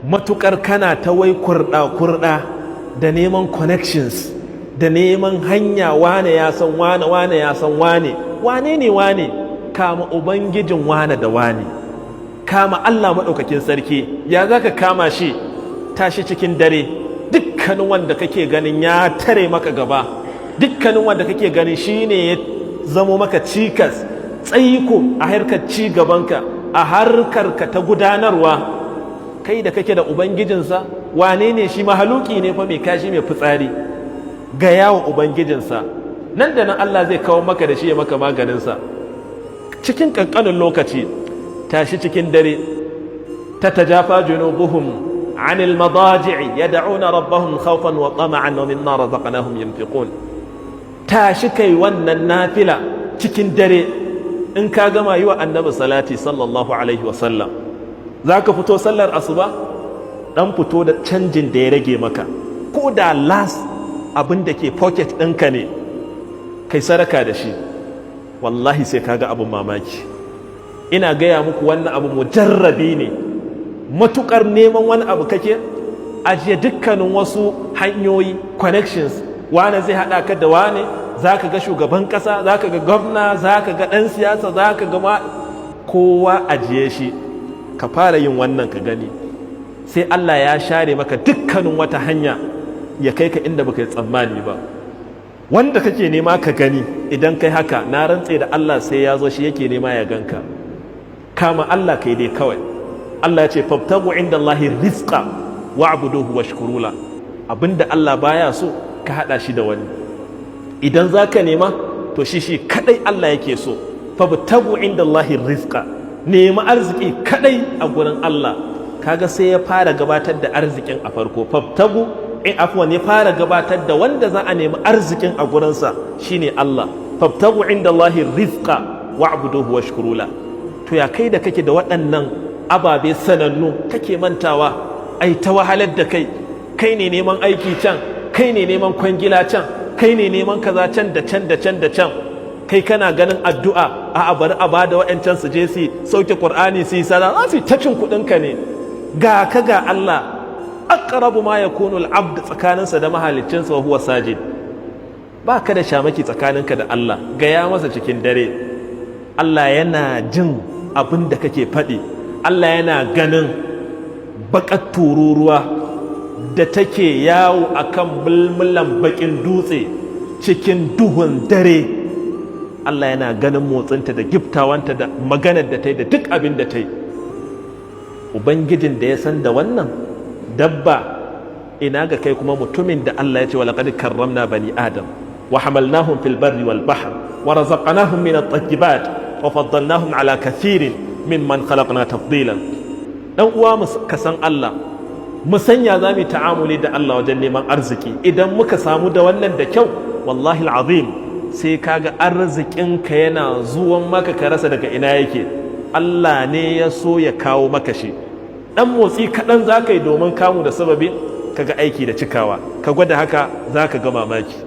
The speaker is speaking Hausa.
matukar kana ta wai kurɗa da neman connections da neman hanya, wane ya san wane, wane ya san wane, wane ne wane? Kama ubangijin wane da wane, kama Allah maɗaukakin sarki. Ya za ka kama shi? Tashi cikin dare, dukkanin wanda kake ganin ya tare maka gaba, dukkanin wanda kake ganin shi ne ya zamo maka cikas, tsaiko a harkar ci gabanka, a harkarka ta gudanarwa, kai da kake da ubangijinsa, wane ne shi? Mahaluki ne fa, mai kashi mai fitsari. Ga yawon ubangijinsa, nan da nan Allah zai kawo maka da shi ya maka maganinsa cikin ƙanƙanin lokaci. Tashi cikin dare, tatajafa junubuhum عن المضاجع يدعون ربهم خوفا وطمعا ومما رزقناهم ينفقون. tashi kai wannan nafila cikin dare. In ka gama yi wa annabi salati sallallahu alaihi wasallam, za ka fito sallar asuba, dan fito da canjin da ya rage maka, ko da last abin da ke pocket ɗinka ne, kai sadaka da shi. Wallahi sai kaga abin mamaki. Ina gaya muku wannan abu mujarrabi ne. Matukar neman wani abu kake, ajiye dukkanin wasu hanyoyi, connections. Wane zai haɗa ka da wane, za ka ga shugaban ƙasa, za ka ga gwamna, za ka ga ɗan siyasa, za ka ga kowa ajiye shi. Ka fara yin wannan ka gani, sai Allah ya share maka dukkanin wata hanya ya kai ka inda baka yi tsammani ba. Wanda kake nema ka gani, idan kai haka, na rantse da Allah sai ya zo shi yake nema ya ganka. Kama Allah kai dai kawai. Allah ya ce fabtagu inda Allahi rizqa wa'buduhu washkuru la. Abinda Allah baya so ka hada shi da wani. Idan zaka nema, to shi kadai Allah yake so. Fabtagu inda Allahi rizqa, nema arziki kadai a gurin Allah. Kaga sai ya fara gabatar da arzikin a farko. Fabtagu afwan, ya fara gabatar da wanda za a nemi arzikin a gurinsa shine Allah. Fabtagu inda Allahi rizqa wa'buduhu washkuru la. To ya kai da kake da waɗannan ababe sanannu kake mantawa, ai ta wahalar da kai. Kai ne neman aiki can, kai ne neman kwangila can, kai ne neman kaza can da can da can da can. Kai kana ganin addu'a, a bari a bada waɗancan su je su sauke Qur'ani su yi sada, za su yi ta cin kuɗinka ne. Ga ka ga Allah, aqrabu ma yakunu al-abd tsakaninsa da mahaliccinsa wa huwa sajid. Ba ka da shamaki tsakaninka da Allah, gaya masa cikin dare. Allah yana jin abin da kake faɗi. Allah yana ganin baƙar tururuwa da take yawo akan mulmulan baƙin dutse cikin duhun dare. Allah yana ganin motsinta da giftawanta da maganar da ta yi da duk abin da ta yi. Ubangijin da ya san da wannan dabba, ina ga kai kuma mutumin da Allah ya ce walaqad karramna bani adam wa hamalnahum fil barri wal bahr wa razaqnahum min at-tayyibat wa faddalnahum ala kathirin mimman khalaqna tafdilan. Dan uwa ka san Allah, mu sanya za mu ta'amuli da Allah wajen neman arziki. Idan muka samu da wannan da kyau, wallahi al'azim, sai kaga arzikinka yana zuwan maka ka rasa daga ina yake. Allah ne ya so ya kawo maka shi. Dan motsi kaɗan za ka yi domin kamu da sababi, kaga aiki da cikawa. Ka gwada haka, za ka ga mamaki.